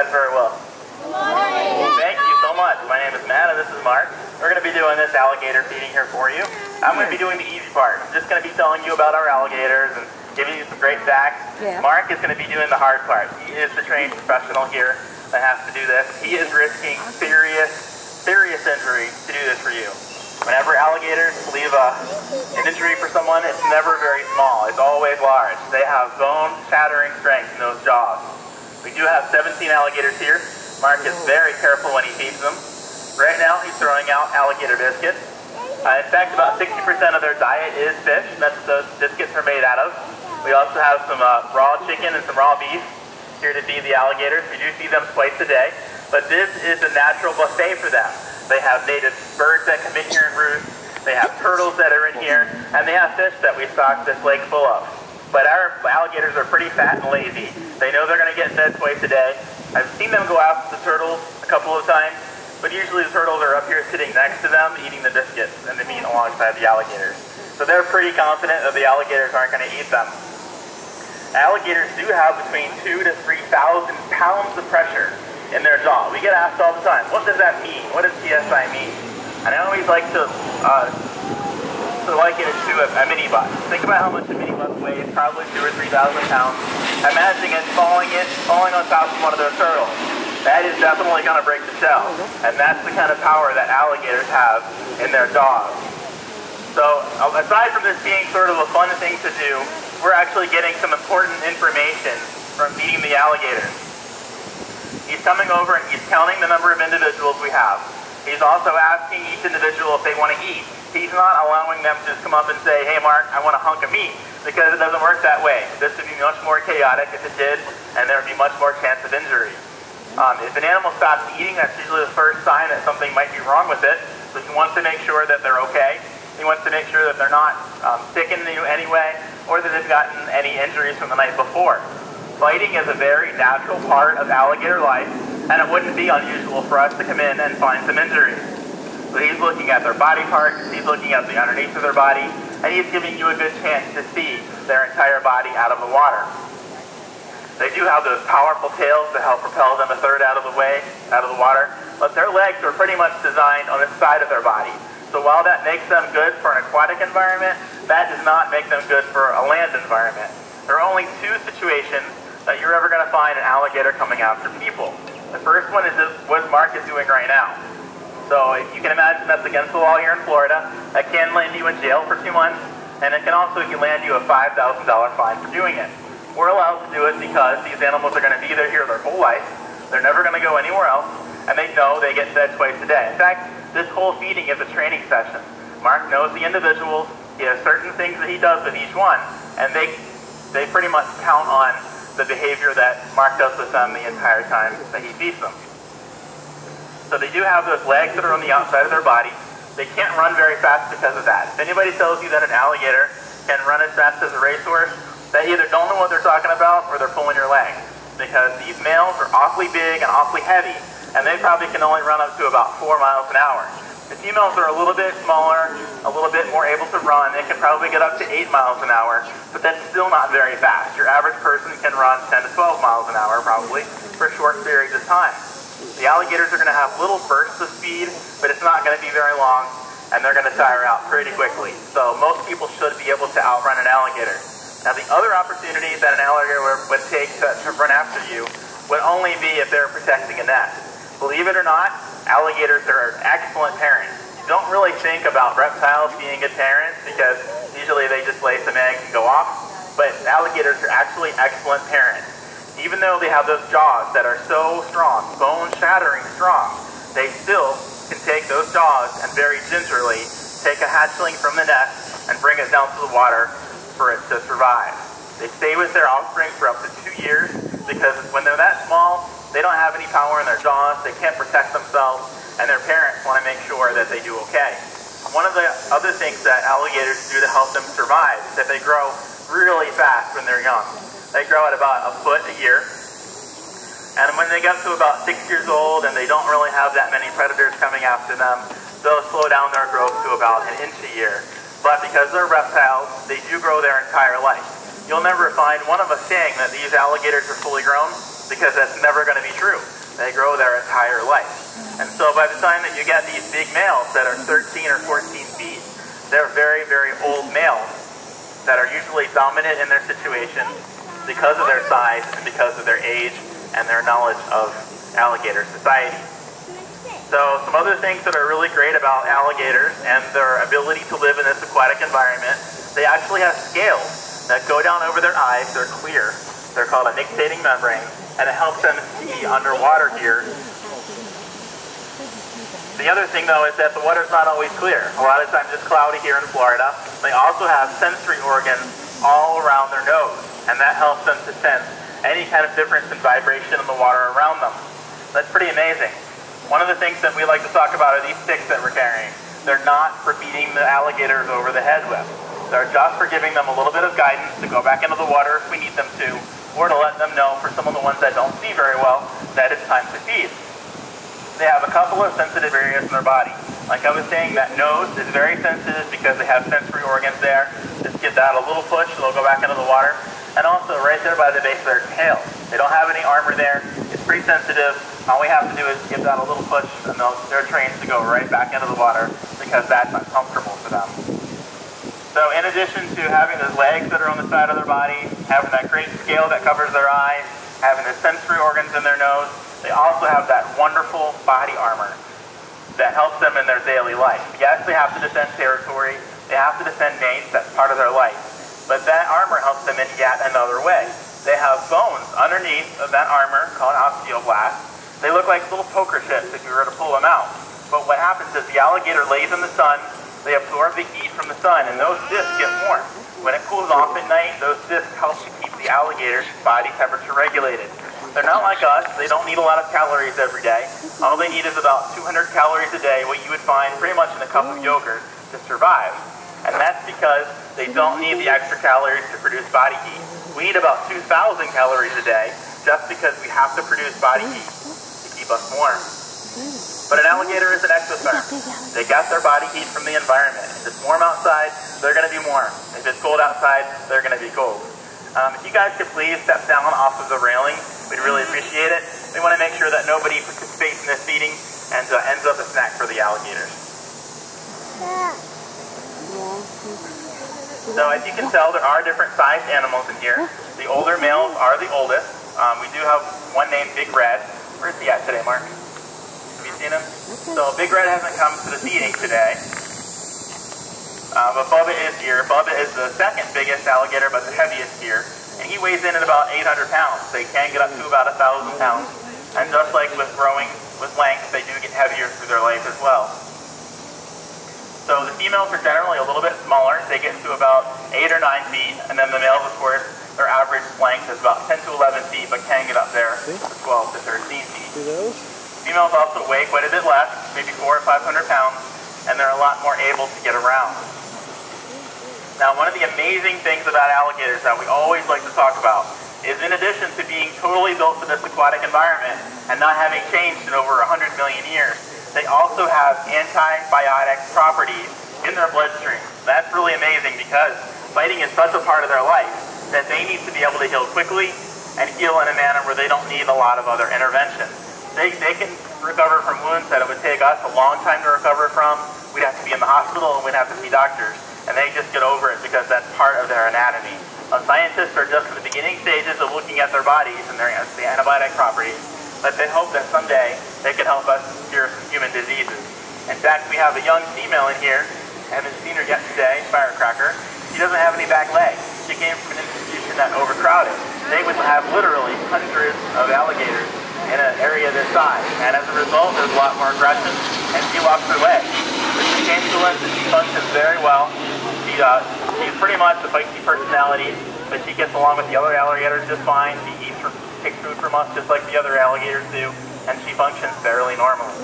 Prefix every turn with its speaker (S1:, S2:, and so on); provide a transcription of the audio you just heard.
S1: guys very well.
S2: Good morning.
S1: Thank you so much. My name is Matt and this is Mark. We're going to be doing this alligator feeding here for you. I'm going to be doing the easy part. I'm just going to be telling you about our alligators and giving you some great facts.
S2: Yeah.
S1: Mark is going to be doing the hard part. He is the trained professional here that has to do this. He is risking serious injury to do this for you. Whenever alligators leave an injury for someone, it's never very small. It's always large. They have bone-shattering strength in those jaws. We do have 17 alligators here. Mark is very careful when he feeds them. Right now, he's throwing out alligator biscuits. In fact, about 60% of their diet is fish. That's what those biscuits are made out of. We also have some raw chicken and some raw beef here to feed the alligators. We do feed them twice a day. But this is a natural buffet for them. They have native birds that come in here and roost. They have turtles that are in here. And they have fish that we stock this lake full of. But our alligators are pretty fat and lazy. They know they're going to get fed twice a day. I've seen them go after the turtles a couple of times, but usually the turtles are up here sitting next to them eating the biscuits and the meat alongside the alligators. So they're pretty confident that the alligators aren't going to eat them. Alligators do have between 2,000 to 3,000 pounds of pressure in their jaw. We get asked all the time, what does that mean? What does PSI mean? And I always like to liken it to a mini bus. Think about how much a mini bus weighs, probably 2,000 or 3,000 pounds. Imagine it falling on top of one of those turtles. That is definitely going to break the shell. And that's the kind of power that alligators have in their jaws. So aside from this being sort of a fun thing to do, we're actually getting some important information from feeding the alligators. He's coming over and he's counting the number of individuals we have. He's also asking each individual if they want to eat. He's not allowing them to just come up and say, hey Mark, I want a hunk of meat, because it doesn't work that way. This would be much more chaotic if it did, and there would be much more chance of injury. If an animal stops eating, that's usually the first sign that something might be wrong with it. So he wants to make sure that they're okay. He wants to make sure that they're not sick in any way, or that they've gotten any injuries from the night before. Fighting is a very natural part of alligator life, and it wouldn't be unusual for us to come in and find some injuries. So he's looking at their body parts, he's looking at the underneath of their body, and he's giving you a good chance to see their entire body out of the water. They do have those powerful tails that help propel them a third out of the water, but their legs are pretty much designed on the side of their body. So while that makes them good for an aquatic environment, that does not make them good for a land environment. There are only two situations that you're ever going to find an alligator coming after people. The first one is what Mark is doing right now. So if you can imagine, that's against the law here in Florida. That can land you in jail for 2 months, and it can also land you a $5,000 fine for doing it. We're allowed to do it because these animals are going to be here their whole life. They're never going to go anywhere else, and they know they get fed twice a day. In fact, this whole feeding is a training session. Mark knows the individuals. He has certain things that he does with each one, and they pretty much count on the behavior that Mark does with them the entire time that he feeds them. So they do have those legs that are on the outside of their body. They can't run very fast because of that. If anybody tells you that an alligator can run as fast as a racehorse, they either don't know what they're talking about or they're pulling your leg. Because these males are awfully big and awfully heavy, and they probably can only run up to about 4 miles an hour. The females are a little bit smaller, a little bit more able to run. They can probably get up to 8 miles an hour, but that's still not very fast. Your average person can run 10 to 12 miles an hour probably for short periods of time. The alligators are going to have little bursts of speed, but it's not going to be very long, and they're going to tire out pretty quickly. So most people should be able to outrun an alligator. Now the other opportunity that an alligator would take to run after you would only be if they're protecting a nest. Believe it or not, alligators are excellent parents. You don't really think about reptiles being good parents because usually they just lay some eggs and go off, but alligators are actually excellent parents. Even though they have those jaws that are so strong, bone-shattering strong, they still can take those jaws and very gingerly take a hatchling from the nest and bring it down to the water for it to survive. They stay with their offspring for up to 2 years because when they're that small, they don't have any power in their jaws, they can't protect themselves, and their parents want to make sure that they do okay. One of the other things that alligators do to help them survive is that they grow really fast when they're young. They grow at about a foot a year, and when they get to about 6 years old and they don't really have that many predators coming after them, they'll slow down their growth to about 1 inch a year. But because they're reptiles, they do grow their entire life. You'll never find one of us saying that these alligators are fully grown. because that's never going to be true. They grow their entire life. And so by the time that you get these big males that are 13 or 14 feet, they're very, very old males that are usually dominant in their situation because of their size and because of their age and their knowledge of alligator society. So some other things that are really great about alligators and their ability to live in this aquatic environment, they actually have scales that go down over their eyes. They're clear. They're called a nictitating membrane, and it helps them see underwater here. The other thing, though, is that the water's not always clear. A lot of times it's cloudy here in Florida. They also have sensory organs all around their nose, and that helps them to sense any kind of difference in vibration in the water around them. That's pretty amazing. One of the things that we like to talk about are these sticks that we're carrying. They're not for beating the alligators over the head with. They're just for giving them a little bit of guidance to go back into the water if we need them to, or to let them know, for some of the ones that don't see very well, that it's time to feed. They have a couple of sensitive areas in their body. Like I was saying, that nose is very sensitive because they have sensory organs there. Just give that a little push, they'll go back into the water. And also right there by the base of their tail. They don't have any armor there. It's pretty sensitive. All we have to do is give that a little push, and they're trained to go right back into the water because that's uncomfortable for them. So in addition to having those legs that are on the side of their body, having that great scale that covers their eyes, having the sensory organs in their nose, they also have that wonderful body armor that helps them in their daily life. Yes, they have to defend territory. They have to defend mates. That's part of their life. But that armor helps them in yet another way. They have bones underneath of that armor called osteoblasts. They look like little poker chips if you were to pull them out. But what happens is the alligator lays in the sun, they absorb the heat from the sun, and those discs get warm. When it cools off at night, those discs help to keep the alligator's body temperature regulated. They're not like us. They don't need a lot of calories every day. All they need is about 200 calories a day, what you would find pretty much in a cup of yogurt, to survive. And that's because they don't need the extra calories to produce body heat. We need about 2,000 calories a day just because we have to produce body heat to keep us warm. But an alligator is an exotherm. They get their body heat from the environment. If it's warm outside, they're going to be warm. If it's cold outside, they're going to be cold. If you guys could please step down off of the railing, we'd really appreciate it. We want to make sure that nobody participates in this feeding and ends up a snack for the alligators. So as you can tell, there are different sized animals in here. The older males are the oldest. We do have one named Big Red. Where's he at today, Mark? Have you seen him? So Big Red hasn't come to the feeding today. But Bubba is here. Bubba is the second biggest alligator, but the heaviest here. And he weighs in at about 800 pounds. They can get up to about 1,000 pounds. And just like with growing with length, they do get heavier through their life as well. So the females are generally a little bit smaller. They get to about 8 or 9 feet. And then the males, of course, their average length is about 10 to 11 feet, but can get up there to 12 to 13 feet. Females also weigh quite a bit less, maybe 400 or 500 pounds, and they're a lot more able to get around. Now, one of the amazing things about alligators that we always like to talk about is, in addition to being totally built for this aquatic environment and not having changed in over 100 million years, they also have antibiotic properties in their bloodstream. That's really amazing because fighting is such a part of their life that they need to be able to heal quickly and heal in a manner where they don't need a lot of other interventions. They can recover from wounds that it would take us a long time to recover from. We'd have to be in the hospital and we'd have to see doctors. And they just get over it because that's part of their anatomy. Scientists are just in the beginning stages of looking at their bodies and their antibiotic properties, but they hope that someday they can help us cure some human diseases. In fact, we have a young female in here. I haven't seen her yet today, Firecracker. She doesn't have any back legs. She came from an institution that overcrowded. They would have literally hundreds of alligators in an area this size. And as a result, there's a lot more aggression, and she lost her leg. But she came to us and she functions very well. She's pretty much a feisty personality, but she gets along with the other alligators just fine. She takes food from us just like the other alligators do, and she functions fairly normally.